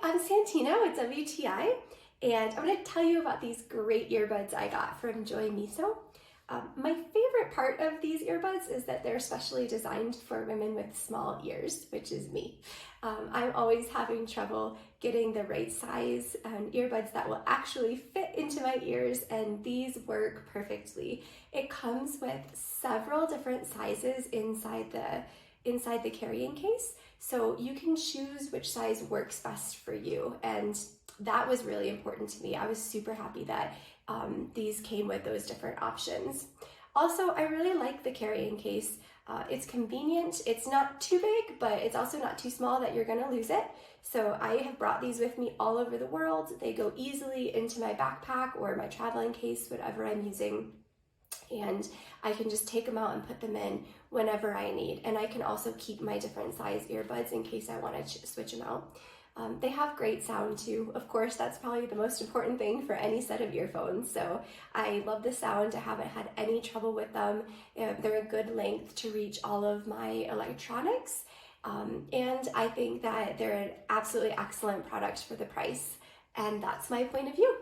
Hi, I'm Santino with WTI, and I'm going to tell you about these great earbuds I got from Joymiso. My favorite part of these earbuds is that they're specially designed for women with small ears, which is me. I'm always having trouble getting the right size earbuds that will actually fit into my ears, and these work perfectly. It comes with several different sizes inside the carrying case, so you can choose which size works best for you, and that was really important to me. I was super happy that these came with those different options. Also, I really like the carrying case. It's convenient. It's not too big, but it's also not too small that you're gonna lose it. So I have brought these with me all over the world. They go easily into my backpack or my traveling case, whatever I'm using. And I can just take them out and put them in whenever I need. And I can also keep my different size earbuds in case I want to switch them out. They have great sound too. Of course, that's probably the most important thing for any set of earphones. So I love the sound. I haven't had any trouble with them. They're a good length to reach all of my electronics. And I think that they're an absolutely excellent product for the price. And that's my point of view.